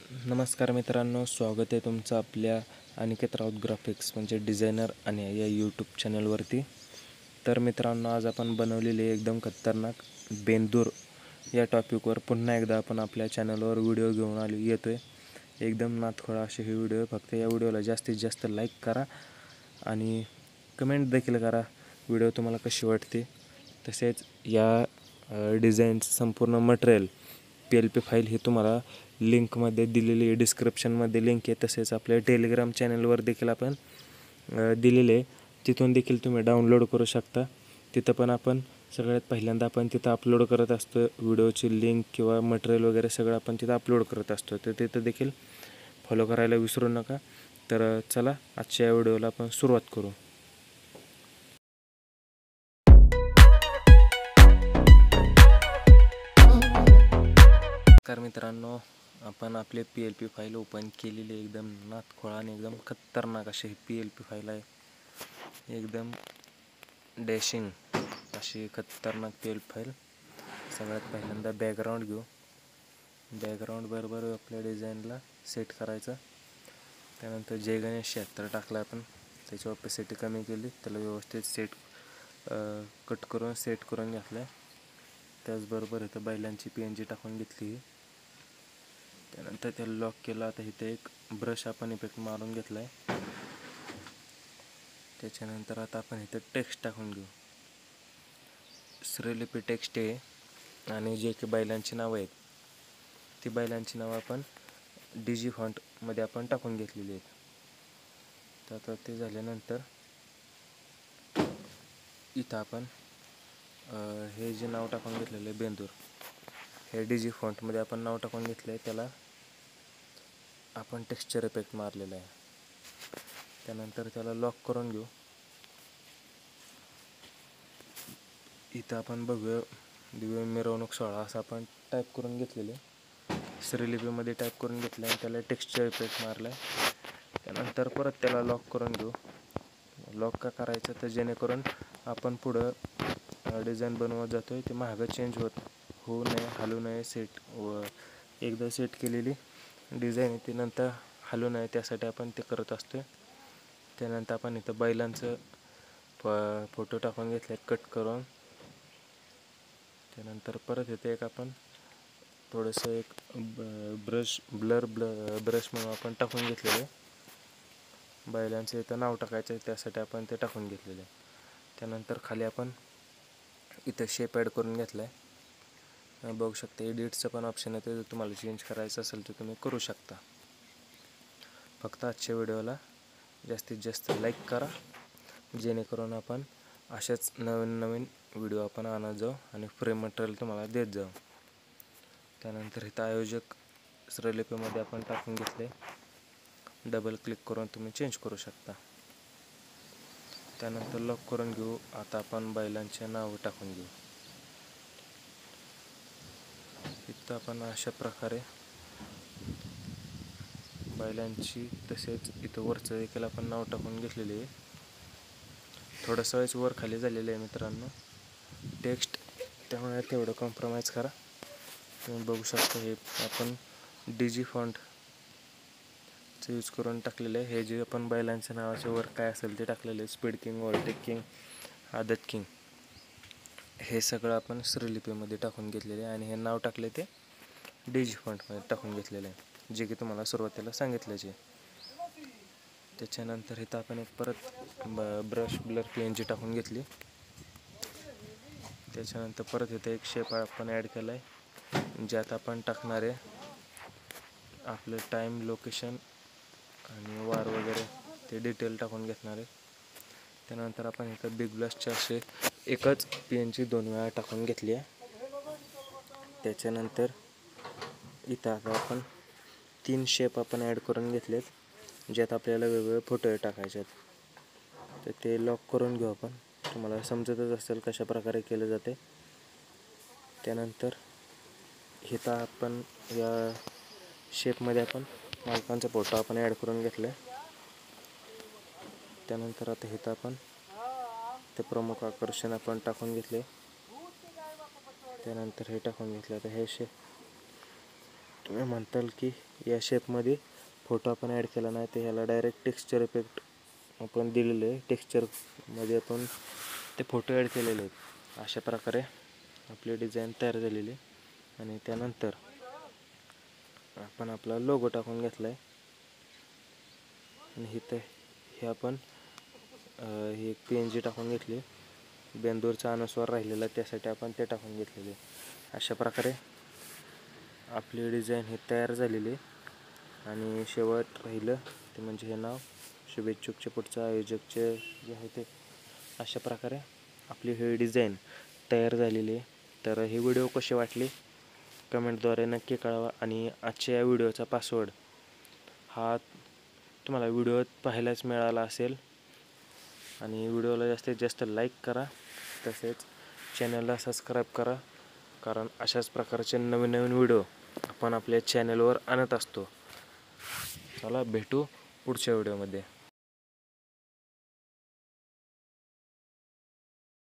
नमस्कार मित्रांनो, स्वागत आहे तुमचं आपल्या अनिकेत राऊत ग्राफिक्स म्हणजे डिझायनर आणि या यूट्यूब चॅनलवरती. तर मित्रांनो, आज आपण बनवलेले एकदम खतरनाक बेंदूर या टॉपिकवर पुन्हा एकदा आपण आपल्या चॅनलवर व्हिडिओ घेऊन येतो आहे. एकदम नातखोळा असे हे व्हिडिओ. फक्त या व्हिडिओला जास्तीत जास्त लाईक करा आणि कमेंट देखील करा व्हिडिओ तुम्हाला कशी वाटते. तसेच या डिझाईनचं संपूर्ण मटेरियल PLP फाईल ही तुम्हाला लिंकमध्ये दिलेली आहे, डिस्क्रिप्शनमध्ये लिंक आहे. तसेच आपल्या टेलिग्राम चॅनलवर देखील आपण दिलेले आहे, तिथून देखील तुम्ही डाउनलोड करू शकता. तिथं पण आपण सगळ्यात पहिल्यांदा आपण तिथं अपलोड करत असतो व्हिडिओची लिंक किंवा मटेरियल वगैरे सगळं आपण तिथं अपलोड करत असतो. तर तिथं देखील फॉलो करायला विसरू नका. तर चला आजच्या या व्हिडिओला आपण सुरुवात करू. नमस्कार मित्रांनो, आपण आपले PLP फाईल ओपन केलेली आहे. एकदम नातखोळा आणि एकदम खतरनाक अशी ही PLP फाईल आहे. एकदम डॅशिंग अशी खतरनाक PLP फाईल. सगळ्यात पहिल्यांदा बॅकग्राऊंड घेऊ. बॅकग्राऊंड बरोबर आपल्या डिझाईनला सेट करायचं. त्यानंतर जय गणेश 76 टाकला आपण, त्याची ऑपेसिटी कमी केली, त्याला व्यवस्थित कट करून सेट करून घेतलं. त्याचबरोबर इथं बैलांची PNG टाकून घेतली. त्यानंतर त्याला लॉक केलं. आता इथे एक ब्रश आपण इफेक्ट मारून घेतला आहे. त्याच्यानंतर आता आपण इथं टेक्स्ट टाकून घेऊ. श्रीलिपी टेक्स्ट आहे आणि जे की बैलांची नावं आहेत ती बैलांची नावं आपण DG फॉन्टमध्ये आपण टाकून घेतलेली आहेत. तर आता ते झाल्यानंतर इथं आपण हे जे नाव टाकून घेतलेलं आहे बेंदूर, हे DG फॉन्टमध्ये आपण नाव टाकून घेतलं आहे. त्याला आपण टेक्स्चर इफेक्ट मारलेला आहे. त्यानंतर त्याला लॉक करून घेऊ. इथं आपण बघूया दिव्य मिरवणूक 16 असं आपण टाईप करून घेतलेलं आहे. श्रीलिपीमध्ये टाईप करून घेतलं आहे आणि त्याला टेक्स्चर इफेक्ट मारला आहे. त्यानंतर परत त्याला लॉक करून घेऊ. लॉक का करायचं, तर जेणेकरून आपण पुढं डिझाईन बनवत जातो आहे ते मागं चेंज होऊ नये, हलू नये. एकदा सेट केलेली डिझाईन ती नंतर हलू नये, त्यासाठी आपण ते करत असतो. त्यानंतर आपण इथं बैलांचं फोटो टाकून घेतले कट करून. त्यानंतर परत इथे एक आपण थोडंसं एक ब्रश म्हणून आपण टाकून घेतलेलं आहे. बैलांचं इथं नाव टाकायचं आहे, त्यासाठी आपण ते टाकून घेतलेलं आहे. त्यानंतर खाली आपण इथं शेप ॲड करून घेतला आहे. बघू शकता एडिटचं पण ऑप्शन आहे, जर तुम्हाला चेंज करायचं असेल तर तुम्ही करू शकता. फक्त आजच्या व्हिडिओला जास्तीत जास्त लाईक करा, जेणेकरून आपण अशाच नवीन नवीन व्हिडिओ आपण आणत जाऊ आणि फ्री मटेरियल तुम्हाला देत जाऊ. त्यानंतर इथं आयोजक श्रीलिपीमध्ये आपण टाकून घेतले. डबल क्लिक करून तुम्ही चेंज करू शकता. त्यानंतर लॉक करून घेऊ. आता आपण बैलांचे नाव टाकून घेऊ. इथं आपण अशा प्रकारे बैलांची, तसेच इथं वरचं देखील आपण नाव टाकून घेतलेले आहे. थोडंसं वेळेस वर खाली झालेलं आहे मित्रांनो टेक्स्ट, त्यामुळे तेवढं कॉम्प्रोमाइज करा. तुम्ही बघू शकता हे आपण DG फॉन्टचं यूज करून टाकलेलं आहे. हे जे आपण बैलांच्या नावाच्या वर काय असेल ते टाकलेलं आहे, स्पीड किंग, ओव्हरटेक किंग, आदत किंग, हे सगळं आपण श्रीलिपीमध्ये टाकून घेतलेले आहे. आणि हे नाव टाकले ते DG फॉन्टमध्ये टाकून घेतलेलं आहे, जे की तुम्हाला सुरुवातीला सांगितलंच आहे. त्याच्यानंतर इथं आपण एक परत ब्रश ब्लर PNG टाकून घेतली. त्याच्यानंतर परत इथं एक शेप आपण ॲड केला आहे, ज्यात आपण टाकणार आहे आपलं टाईम, लोकेशन आणि वार वगैरे ते डिटेल टाकून घेणार आहे. त्यानंतर आपण इथं बिग ब्लास्टचे असे एकच PNG 2 वेळा टाकून घेतली आहे. त्याच्यानंतर इथं आता आपण 3 शेप आपण ॲड करून घेतलेत, ज्यात आपल्याला वेगवेगळे फोटो टाकायचे आहेत. तर ते लॉक करून घेऊ आपण. तुम्हाला समजतच असेल कशा प्रकारे केलं जाते. त्यानंतर इथं आपण या शेपमध्ये आपण मालकांचा फोटो आपण ॲड करून घेतला आहे. त्यानंतर आता इथं आपण ते प्रमुख आकर्षण आपण टाकून घेतले. त्यानंतर हे टाकून घेतलं. आता हे तुम्ही म्हणताल की या शेपमध्ये फोटो आपण ॲड केला नाही, तर ह्याला डायरेक्ट टेक्स्चर इफेक्ट आपण दिलेले आहे. टेक्स्चरमध्ये आपण ते फोटो ॲड केलेले आहेत. अशा प्रकारे आपली डिझाईन तयार झालेली आहे. आणि त्यानंतर आपण आपला लोगो टाकून घेतला आहे. आणि इथं हे आपण हे PNG टाकून घेतली. बेंदूरचा अनुस्वार राहिलेला त्यासाठी आपण ते टाकून घेतलेले. अशा प्रकारे आपली डिझाईन ही तयार झालेली. आणि शेवट राहिलं ते म्हणजे हे नाव, शुभेच्छुकचे पुढचं आयोजकचे जे आहे ते. अशा प्रकारे आपली ही डिझाईन तयार झालेली आहे. तर हे व्हिडिओ कसे वाटले कमेंटद्वारे नक्की कळवा. आणि आजच्या या व्हिडिओचा पासवर्ड हा तुम्हाला व्हिडिओत पाहायलाच मिळाला असेल. आणि व्हिडिओला जास्तीत जास्त लाईक करा, तसेच चॅनलला सबस्क्राईब करा, कारण अशाच प्रकारचे नवीन नवीन व्हिडिओ आपण आपल्या चॅनलवर आणत असतो. चला भेटू पुढच्या व्हिडिओमध्ये.